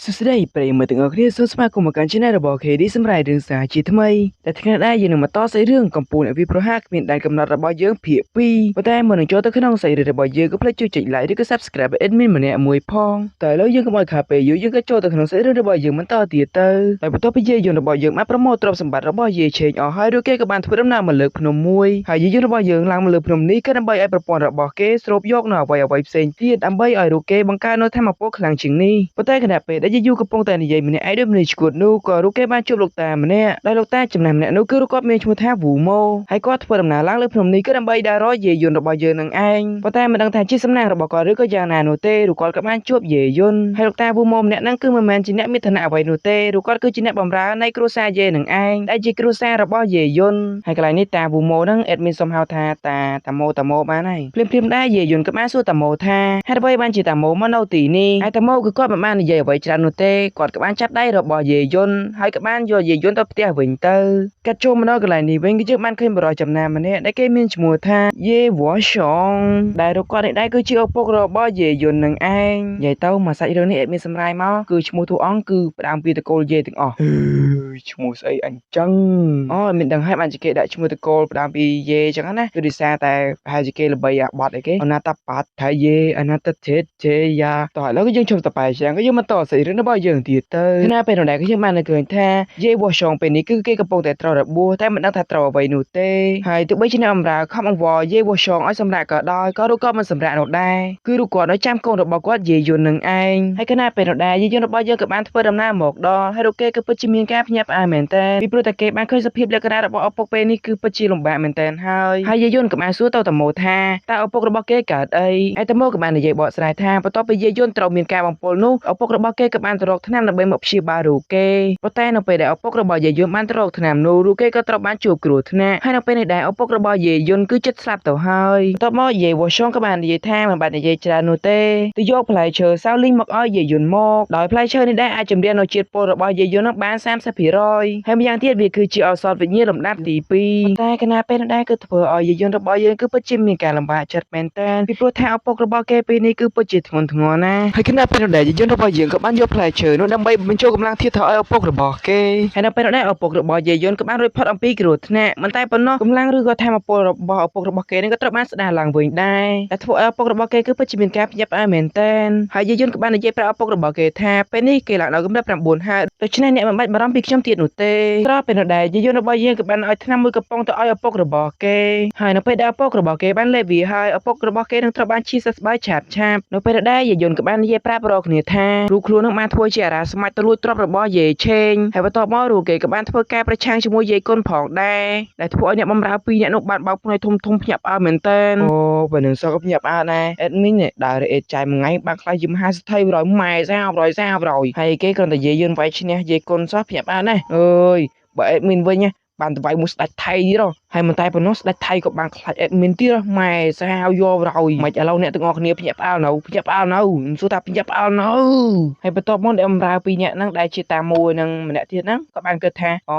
សួស្តីប្រិយមិត្តទាំងអស់គ្នាសូមស្វាគមន៍មកកាន់ Channel របស់ KD សម្រាប់រឿងសារជាថ្មីតែថ្ងៃនេះយើងនឹងមកតសាច់រឿងកំពូលអ្នកវិប្រហាគ្មានដែនកំណត់របស់យើងភាគ2ប៉ុន្តែមុននឹងចូលទៅក្នុងសាច់រឿងរបស់យើងក៏ភ្លេចជួយចុច Like ឬក៏ Subscribe ឲ្យ Admin ម្នាក់មួយផងតែឥឡូវយើងកុំឲ្យខាតពេលយូរយើងក៏ចូលទៅក្នុងសាច់រឿងរបស់យើងបន្តទៀតទៅតែបន្ទាប់ពីយាយយន្តរបស់យើងបានប្រមូលទ្រព្យសម្បត្តិរបស់យាយឆេងអស់ហើយឬគេក៏បានធ្វើដំណើរមកលើភ្នំមួយហើយយាយយន្តរបស់យើងឡើងមកលើភ្នំនេះក៏ដើម្បីឲ្យប្រព័ន្ធរបស់គេស្រូបយកនៅអ្វីៗផ្សេងទៀតដើម្បីឲ្យរូគេបង្កើននូវធម៌ពលខ្លាំងជាងនេះប៉ុន្តែខណៈពេលដែលយាយយូកំពុងតែនិយាយម្នាក់ឯងដូចមនុស្សឈួតនោះក៏រូគេបានជួបលោកតាម្នាក់ដែលលោកតាចំណាស់ម្នាក់នោះគឺរូគាត់មានឈ្មោះថាវូម៉ូហើយគាត់ធ្វើដំណើរឡើងលើភ្នំនេះក៏ដើម្បីដើររកយាយយន្តរបស់យើងនឹងឯងប៉ុន្តែមិនដឹងថាជាសំណាងរបស់គាត់ឬក៏យ៉ាងណានោះទេរូគាត់ក៏បានជួបយាយយន្តហើយលោកតាវូម៉ូម្នាក់ហ្នឹងគឺមិនមែនជាអ្នកមានឋានៈអ្វីនោះទេរូគាត់គឺជាអ្នកបម្រើនៃគ្រួសារយាយនឹងឯងដែលជាគ្រួសាររបស់យាយយន្តហើយកន្លែងនេះតាវូម៉ូហ្នឹងអេដមីនសុំហៅថាតាម៉ូបានហើយភ្លាមដែរយាយយន្តក៏បានសួរតាម៉ូថាហេតុអ្វីបានជាតាម៉ូមកនៅទីនេះហើយតាម៉ូគឺគាត់មិនបាននិយាយអ្វីច្រើននោះទេគាត់ក៏បានចាប់ដៃរបស់យាយយន្តហើយក៏បានយកយាយយន្តទៅផ្ទះវិញទៅកាត់ចូលមកដល់កន្លែងនេះវិញគឺយើងបានឃើញបរិយាចំណាម្នាក់ដែលគេមានឈ្មោះថាយេវ៉ាសងដែលរូបគាត់នេះដែរគឺជាឪពុករបស់យាយយន្តនឹងឯងនិយាយទៅមកសាច់រឿងនេះអេដមានសម្រាយមកគឺឈ្មោះតួអង្គគឺផ្ដើមពីតកូលយាយទាំងអស់ឈ្មោះស្អីអញ្ចឹងអូមានដឹងហើយបានជាគេដាក់ឈ្មោះតកូលផ្ដើមពីយាយអញ្ចឹងណាគឺដោយសារតែប្រហែលជាគេល្បីអាបត់អីគេអនាតបាត់ថាយាយអនាតទេជេយ៉ាតោះឥឡូវគឺយើងជុំតបែចឹងក៏យើងមកតសាច់រឿងរបស់យើងទៀតទៅណាពេលនោះដែរគឺយើងបានឃើញថាយាយវ៉ាសងពេលនេះគឺគេកំពុងតែត្រូវរបួសតែមិនដឹងថាត្រូវអ្វីនោះទេហើយទោះបីជាអ្នកបម្រើខំអង្វរយាយវ៉ាសងឲ្យសម្រាប់ក៏ដោយក៏រូបគាត់មិនសម្រាប់នោះដែរគឺរូបគាត់នៅចាំកូនរបស់គាត់យាយយន្តនឹងឯងហើយគណៈពេលនោះដែរយាយយន្តរបស់យើងក៏បានធ្វើដំណើរមកដល់ហើយរូបគេគឺពិតជាមានការភ្ញាក់ផ្អើលមែនតើពីព្រោះតែគេបានឃើញសភាពលក្ខណៈរបស់ឪពុកពេលនេះគឺពិតជាលំបាកមែនតើហើយយាយយន្តក៏បានសួរទៅតាម៉ូថាតើឪពុករបស់គេកើតអីហើយតាម៉ូក៏បាននិយាយបកស្រាយថាបន្ទាប់ពីយាយយន្តត្រូវមានការបំពុលនោះឪពុករបស់គេក៏បានទៅរកថ្នាំដើម្បីមកព្យាបាលរូបគេប៉ុន្តែនៅពេលដែលឪពុករបស់យាយយន្តបានទៅរកថ្នាំនោះរូបគេក៏ត្រូវបានជួបគ្រោះថ្នាក់ហើយនៅពេលនេះដែរឪពុករបស់យាយយន្តគឺចិត្តស្លាប់ទៅហើយបន្ទាប់មកយាយវ៉ាសងក៏បាននិយាយថាមិនបាច់និយាយច្រើននោះទេទៅយកផ្លែឈើសៅលីងមកឲ្យយាយយន្តមកដោយផ្លែឈើនេះដែរអាចជំរាបនៅជាតិពុលរបស់យាយយន្តនឹងបាន30%ហើយម្យ៉ាងទៀតវាគឺជាឱសថវិញ្ញាណលំដាប់ទី2តែគណៈពេលនោះដែរគឺធ្វើឲ្យយាយយន្តរបស់យើងគឺពិតជាមានការលំបាកចិត្តមែនតើពីព្រោះថាឪពុករបស់គេពេលនេះគឺពិតជាធ្ងន់ធ្ងរណាស់ហើយគណៈពេលនោះដែរយាយយន្តរបស់យើងក៏បានយកផ្លែឈើនោះដើម្បីបញ្ចូលកម្លាំងធាតុទៅឲ្យឪពុករបស់គេហើយនៅពេលនោះដែរឪពុករបស់យាយយន្តក៏បានរួចផុតអំពីគ្រោះថ្នាក់មិនតែប៉ុណ្ណោះកម្លាំងឬក៏ធម៌ពលរបស់ឪពុករបស់គេនេះក៏ត្រូវបានស្ដារឡើងវិញដែរតែធ្វើឲ្យឪពុករបស់គេគឺពិតជាមានការភ្ញាក់ផ្អើលមែនតើហើយយាយយន្តក៏បាននិយាយប្រាប់ឪពុករបស់គេថាពេលនេះគេឡើងដល់កម្រិត9ហើយដូច្នេះអ្នកមិនបាច់បារម្ភពីខ្ញុំទៀតនោះទេត្រង់ពេលនោះដែរយាយយន្តរបស់យើងក៏បានឲ្យថ្នាំមួយកំប៉ុងទៅឲ្យឪពុករបស់គេហើយនៅពេលដែលឪពុករបស់គេបានលេបវាហើយឪពុករបស់គេនឹងត្រូវបានឈឺសះស្បើយឆាបនៅពេលនោះដែរយាយយន្តក៏បាននិយាយប្រាប់រកគ្នាថារូខ្លួននឹងបានធ្វើជាអារាសម្ដេចទៅលួចទ្រព្យរបស់យាយឆេងហើយបន្ទាប់មករូគេក៏បានធ្វើការប្រឆាំងជាមួយយាយគុនផងដែរដែលធ្វើឲ្យអ្នកបម្រើ2អ្នកនោះបានបោកភ្នែកធំភ្ញាក់ផ្អើលមែនតើអូពេលនឹងសក់ភ្ញាក់ផ្អើលដែរអេដមីនដើរអេតចាយមួយថ្ងៃបានខ្លាចជាមហាសេដ្ឋី100ម៉ែសា100ហើយគេគ្រាន់តែយាយយន្តវាយឈ្នះយាយគុនសោះភ្ញាក់ផ្អើលណាស់អើយបើអេដមីនវិញណាបានទៅវាយមួយស្ដេចថៃទៀតហើយមិនតែប៉ុណ្ណោះស្ដេចថៃក៏បានខ្លាចអេដមីនទៀតម៉ែសាវយក100មិនឥឡូវអ្នកទាំងអស់គ្នាភ្ញាក់ផ្អើលនៅសួរថាភ្ញាក់ផ្អើលនៅហើយបន្ទាប់មកអ្នកបម្រើ2នាក់ហ្នឹងដែលជាតាមួយនិងម្នាក់ទៀតហ្នឹងក៏បានគិតថាអូ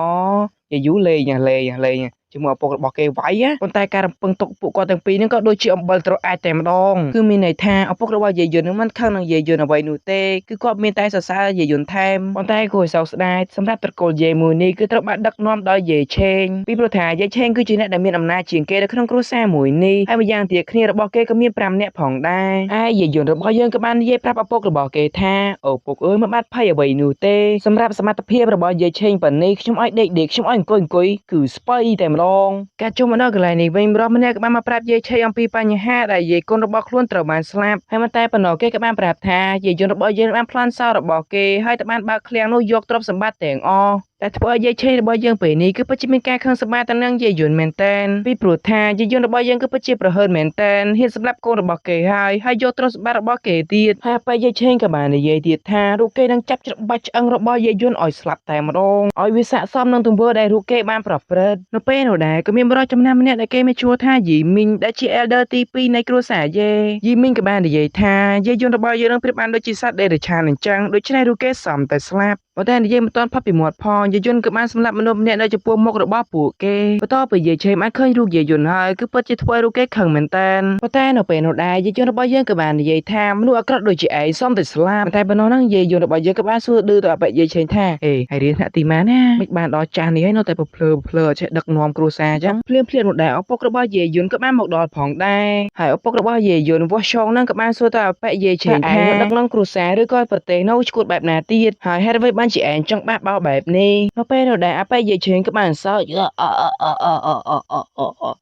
យាយូលេងជាមួយឪពុករបស់គេវាយប៉ុន្តែការរំពឹងទុកពួកគាត់ទាំងពីរហ្នឹងក៏ដូចជាអំបិលត្រូវអាចតែម្ដងគឺមានន័យថាឪពុករបស់យាយយន្តនឹងមិនខឹងនឹងយាយយន្តអ្វីនោះទេគឺគាត់មានតែសរសើរយាយយន្តថែមប៉ុន្តែគួរឲ្យសោកស្ដាយសម្រាប់ត្រកូលយាយមួយនេះគឺត្រូវបានដឹកនាំដោយយាយឆេងពីព្រោះថាយាយឆេងគឺជាអ្នកដែលមានអំណាចជាងគេនៅក្នុងគ្រួសារមួយនេះហើយម្យ៉ាងទៀតគ្នារបស់គេក៏មាន5នាក់ផងដែរហើយយាយយន្តរបស់យើងក៏បាននិយាយប្រាប់ឪពុករបស់គេថាឪពុកអើយមិនបាត់ភ័យអ្វីនោះទេសម្រាប់សមត្ថភាពរបស់យាយឆេងប៉ុណ្នេះខ្ញុំឲ្យដេកខ្ញុំឲ្យអង្គុយគឺស្បៃតែម្ដងការចុះមកដល់កន្លែងនេះវិញម្នាក់ក៏បានមកប្រាប់យាយឆេងអំពីបញ្ហាដែលយាយគុនរបស់ខ្លួនត្រូវបានស្លាប់ហើយមិនតែប៉ុណ្ណោះគេក៏បានប្រាប់ថាយាយយន្តរបស់យើងបានប្លន់សោរបស់គេហើយក៏បានបើកឃ្លាំងនោះយកទ្រព្យសម្បត្តិទាំងអស់តែធ្វើឲ្យយាយឆេងរបស់យើងពេលនេះគឺពិតជាមានការខឹងសម្បាទៅនឹងយាយយន្តមែនតើពីព្រោះថាយាយយន្តរបស់យើងគឺពិតជាប្រហើនមែនតើហ៊ានសម្លាប់កូនរបស់គេហើយយកទ្រព្យសម្បត្តិរបស់គេទៀតហើយពេលយាយឆេងក៏បាននិយាយទៀតថារូបគេនឹងចាប់ច្របាច់ឆ្អឹងរបស់យាយយន្តឲ្យស្លាប់តែម្ដងឲ្យវាស័ក្តិសមនឹងទង្វើដែលរូបគេបានប្រព្រឹត្តនៅពេលនោះដែរក៏មានបរិយាចំណាំម្នាក់ដែលគេមានឈ្មោះថាយីមីងដែលជា elder ទី2នៃគ្រួសារយីមីងក៏បាននិយាយថាយាយយន្តរបស់យើងនឹងប្រៀបបានដូចជាសត្វដេរឆានអញ្ចឹងដូច្នេះរូបគេសមតែស្លាប់ ប៉ុន្តែនិយាយមិនទាន់ផុតពីមាត់ផងយាយយន្តក៏បានសម្លាប់មនុស្សម្នាក់នៅចំពោះមុខរបស់ពួកគេបន្ទាប់ពីយាយឆេងបានឃើញរូបយាយយន្តហើយគឺពិតជាធ្វើរូបគេខឹងមែនតើប៉ុន្តែនៅពេលនោះដែរយាយយន្តរបស់យើងក៏បាននិយាយថាមនុស្សអាក្រក់ដូចជាឯងសមតែស្លាប់តែប៉ុណ្ណោះហ្នឹងយាយយន្តរបស់យើងក៏បានសួរឌឺទៅអបិយាយឆេងថាហេហើយរៀនថ្នាក់ទីម៉ានណាមិនបានដល់ចាស់នេះហើយនៅតែភ្លើអត់ចេះដឹកនាំគ្រួសារអញ្ចឹងភ្លាមនោះដែរឪពុករបស់យាយយន្តក៏បានមកដល់ផងដែរហើយឪពុករបស់យាយយន្តវាស់ឆងហ្នឹងក៏បានសួរទៅអបិយាយឆេងថាដឹកនាំគ្រួសារឬក៏ប្រទេសនោះឈួតបែបណាទៀតហើយហេតុអ្វីបានជាឯងចង់បះបោបែបនេះនៅពេលនោះដែរអបិយាយឆេងក៏បានសើច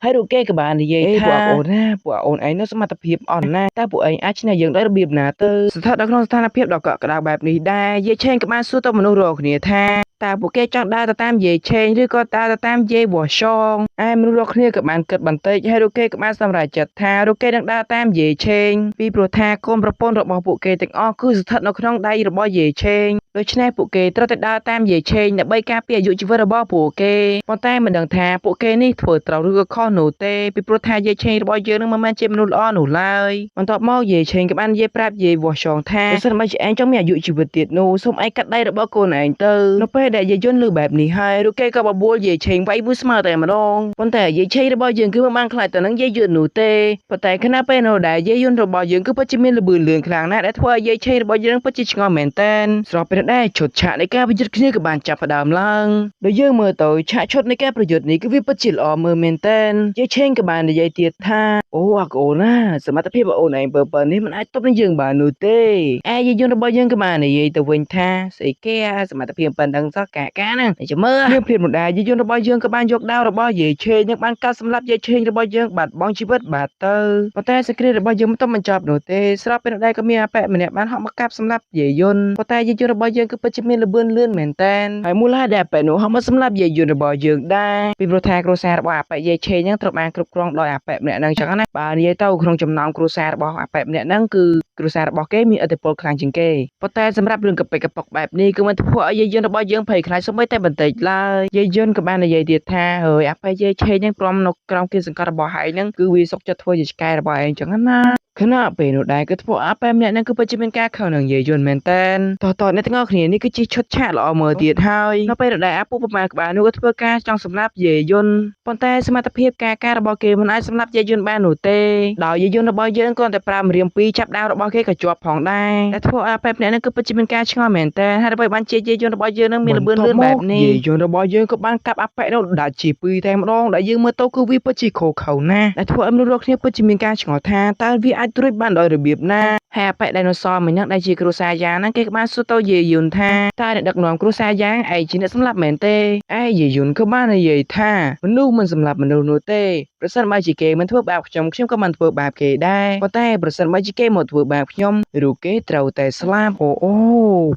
ហើយរូបគេក៏បាននិយាយថាពួកអូនឯងនៅសមត្ថភាពអន់ណាស់តើពួកឯងអាចឈ្នះយើងដោយរបៀបណាទៅស្ថិតនៅក្នុងស្ថានភាពដ៏កក់ក្ដៅបែបនេះដែរយាយឆេងក៏បានសួរទៅមនុស្សរាល់គ្នាថាតើពួកគេចង់ដើរទៅតាមយាយឆេងឬក៏ដើរទៅតាមយាយវ៉ាឆងឯមនុស្សរាល់គ្នាក៏បានគិតបន្តិចហើយរូបគេក៏បានសម្រេចចិត្តថារូបគេនឹងដើរតាមយាយឆេងពីព្រោះថាកូនប្រពន្ធរបស់ពួកគេទាំងអស់គឺស្ថិតនៅក្នុងដៃរបស់យាយឆេងដូច្នេះពួកគេត្រូវតែដើរតាមយាយឆេងដើម្បីការពារអាយុជីវិតរបស់ពួកគេប៉ុន្តែមិនដឹងថាពួកគេនេះធ្វើត្រូវឬក៏ខុសនោះទេពីព្រោះថាយាយឆេងរបស់យើងនឹងមិនមែនជាមនុស្សល្អនោះឡើយបន្ទាប់មកយាយឆេងក៏បាននិយាយប្រាប់យាយវ៉ាឆងថាបើសិនបើឯងចង់មានអាយុជីវិតទៀតនោះសូមឯងកាត់ដៃរបស់កូនឯងទៅនៅពេលដែលយាយយន្តឮបែបនេះហើយរូបគេក៏បបួលយាយឆេងវាយមួយស្មើតែម្ដងប៉ុន្តែយាយឆេងរបស់យើងគឺមិនបានខ្លាចទៅនឹងយាយយន្តនោះទេប៉ុន្តែខណៈពេលនោះដែរយាយយន្តរបស់យើងគឺពិតជាមានល្បឿនលឿនខ្លាំងណាស់ដែលធ្វើឲ្យយាយឆេងរបស់យើងពិតជាឆ្ងល់មែនតើស្របពេលដែរឈុតឆាកនៃការប្រយុទ្ធគ្នាក៏បានចាប់ផ្ដើមឡើងដោយយើងមើលទៅឆាកឈុតនៃការប្រយុទ្ធនេះគឺវាពិតជាល្អមើលមែនតើយាយឆេងក៏បាននិយាយទៀតថាអូអាកូនណាសមត្ថភាពរបស់អូនឯងបើនេះមិនអាចទប់នឹងយើងបាននោះទេឯយាយយន្តរបស់យើងក៏បាននិយាយទៅវិញថាស្អីគេសមត្ថភាពប៉ុណ្ណឹងសោះកាហ្នឹងចាំមើលភ្លាមម្ដាយយាយយន្តរបស់យើងក៏បានយកដាវរបស់យាយឆេងនិងបានកាត់សម្លាប់យាយឆេងរបស់យើងបាត់បង់ជីវិតបាត់ទៅប៉ុន្តែសង្គ្រាមរបស់យើងមិនទាន់បញ្ចប់នោះទេស្របពេលនោះដែរក៏មានអបិម្នាក់បានហក់មកកាប់សម្លាប់យាយយន្តប៉ុន្តែយាយយន្តរបស់យើងគឺពិតជាមានល្បឿនលឿនមែនតើហើយមូលហេតុដែលអបិនោះហក់មកសម្លាប់យាយយន្តរបស់យើងដែរពីព្រោះថាគ្រួសាររបស់អបិយាយឆេងហ្នឹងត្រូវបានគ្រប់គ្រងដោយអបិម្នាក់ហ្នឹងចឹងណាបើនិយាយទៅក្នុងចំណោមគ្រួសាររបស់អបិម្នាក់ហ្នឹងគឺគ្រួសាររបស់គេមានឥទ្ធិពលខ្លាំងជាងគេប៉ុន្តែសម្រាប់រឿងកប៉ិកប៉ុកបែបនេះគឺមិនធ្វើឲ្យយាយយន្តរបស់យើងភ័យខ្លាចសូម្បីតែបន្តិចឡើយយាយយន្តក៏បាននិយាយទៀតថាហើយអបិយាយឆេងហ្នឹងព្រមនៅក្រោមគេសង្កត់របស់ឯងហ្នឹងគឺវាសុខចិត្តធ្វើជាឆ្កែរបស់ឯងចឹងណាខណៈពេលនោះដែរគឺធ្វើអបិម្នាក់ហ្នឹងគឺពិតជាមានការខឹងនឹងយាយយន្តមែនតើតើអ្នកទាំងអស់គ្នានេះគឺជាឈុតឆាកល្អមើលទៀតហើយនៅពេលដែលអាពូប្រមាណក្បាលនោះក៏ធ្វើការចង់សម្លាប់យាយយន្តប៉ុន្តែសមត្ថភាពការរបស់គេមិនអាចសម្លាប់យាយយន្តបាននោះទេដោយយាយយន្តរបស់យើងគ្រាន់តែប្រើម្រាមពីរចាប់ដាវរបស់គេក៏ជាប់ផងដែរតែធ្វើឲ្យអបិម្នាក់ហ្នឹងគឺពិតជាមានការឆ្ងល់មែនតើហើយដើម្បីបានជាយាយយន្តរបស់យើងនឹងមានល្បឿនលឿនបែបនេះយាយយន្តរបស់យើងក៏បានកាប់អបិនោះដាច់ជាពីរតែម្ដងដែលយើងមើលទៅគឺវាពិតជាខុសខើណាស់ដែលធ្វើឲ្យមនុស្សរាល់គ្នាពិតជាមានការឆ្ងល់ថាតើវាអាចត្រួតបានដោយរបៀបណាហើយអបិដៃណូសរមួយហ្នឹងដែលជាគ្រួសារយ៉ាងហ្នឹងគេក៏បានសួរទៅយាយយន្តថាតើអ្នកដឹកនាំគ្រួសារយ៉ាងឯងជាអ្នកសម្លាប់មែនទេឯយាយយន្តក៏បាននិយាយថាមនុស្សមិនសម្លាប់មនុស្សនោះទេប្រសិនបើជាគេមិនធ្វើបាបខ្ញុំក៏មិនធ្វើបាបគេដែរប៉ុន្តែប្រសិនបើជាគេមកធ្វើបាបខ្ញុំឬគេត្រូវតែស្លាប់អ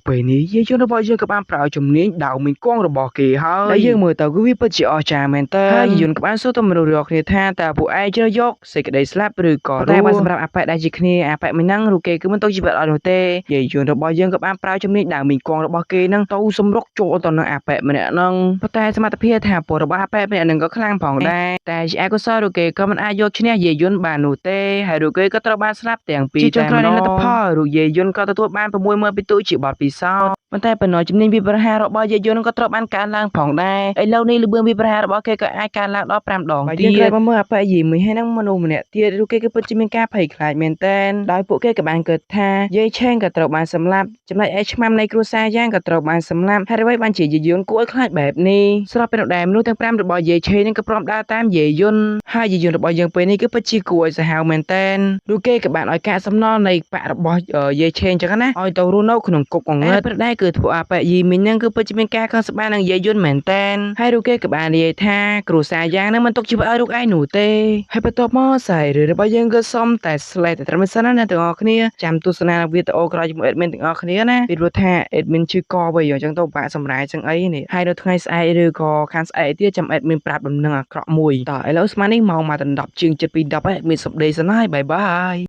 ូពេលនេះយាយយន្តរបស់យើងក៏បានប្រើជំនាញដាវមីងគង់របស់គេហើយយើងមើលទៅគឺវាពិតជាអស្ចារ្យមែនតើហើយយាយយន្តក៏បានសួរទៅមនុស្សរាល់គ្នាថាតើពួកឯងជ្រើសយកសេចក្តីស្លាប់ឬក៏តែបើសម្រាប់អបិដែលជាគ្នាអបិមិនហ្នឹងឬគេគឺមិនទៅជីវិតអត់នោះទេយាយយន្តរបស់យើងក៏បានប្រើជំនាញដាវមីងគង់របស់គេហ្នឹងទៅសម្រុកចូលទៅនឹងអបិម្នាក់ហ្នឹងប៉ុន្តែសមត្ថភាពថាពលរបស់អបិម្នាក់ហ្នឹងក៏ខ្លាំងផងដែរតែជាអកុសលឬគេក៏មិនអាចយកឈ្នះយាយយន្តបាននោះទេហើយឬគេក៏ត្រូវបានស្លាប់ទាំងពីរតែម្ដងលទ្ធផលឬយាយយន្តក៏ទទួលបាន60000ពិន្ទុជាបទពិសោធន៍ប៉ុន្តែបំណងជំនាញវិប្រហាររបស់យាយយន្តក៏ត្រូវបានកើនឡើងផងដែរឥឡូវនេះល្បឿនវិប្រហាររបស់គេក៏អាចកើនឡើងដល់5ដងទៀតក្រោយមកមើលអបិយាយមួយហើយនឹងមនុស្សម្នាក់ទៀតឬគេគឺពិតជាមានការភ័យខ្លាចមែនតើដោយពួកគេក៏បានគិតថាយាយឆេងក៏ត្រូវបានសម្លាប់ចំណែកឯឆ្មាំនៃគ្រួសារយ៉ាងក៏ត្រូវបានសម្លាប់ហើយអ្វីបានជាយាយយន្តគួរឲ្យខ្លាចបែបនេះស្របពេលនោះដែរមនុស្សទាំង5របស់យាយឆេងនឹងក៏ព្រមដើរតាមយាយយន្តហើយយាយយន្តរបស់យើងពេលនេះគឺពិតជាគួរឲ្យសាហាវមែនតើឬគេក៏បានឲ្យការសំណល់នៃបាក់របស់យាយឆេងចឹងណាឲ្យទៅរស់នៅក្នុងគុកអង្ងើតព្រឹកដែរគឺធ្វើអបិយាយមីងហ្នឹងគឺពិតជាមានការខឹងសម្បានឹងយាយយន្តមែនតើហើយឬគេក៏បាននិយាយថាគ្រួសារយ៉ាងហ្នឹងមិនទុកជីវិតឲ្យរូបឯងនោះទេហើយបន្ទាប់មកសាយរឿងរបស់យើងក៏សុំតែស្លេតតែត្រឹមសិនណាអ្នកទាំងអស់គ្នាចាំទស្សនាវីដេអូក្រោយជាមួយអេដមីនទាំងអស់គ្នាណាពីព្រោះថាអេដមីនជឿកវិញអញ្ចឹងទៅបាក់សម្រាយចឹងអីនេះហើយនៅថ្ងៃស្អែកឬក៏ខាងស្អែកទៀតចាំអេដមីនប្រាប់ដំណឹងអាក្រក់មួយតើឥឡូវស្មាននេះម៉ោងមកដល់10ជាង7:10ហើយអេដមីនសុំដេកសិនហើយបាយបាយ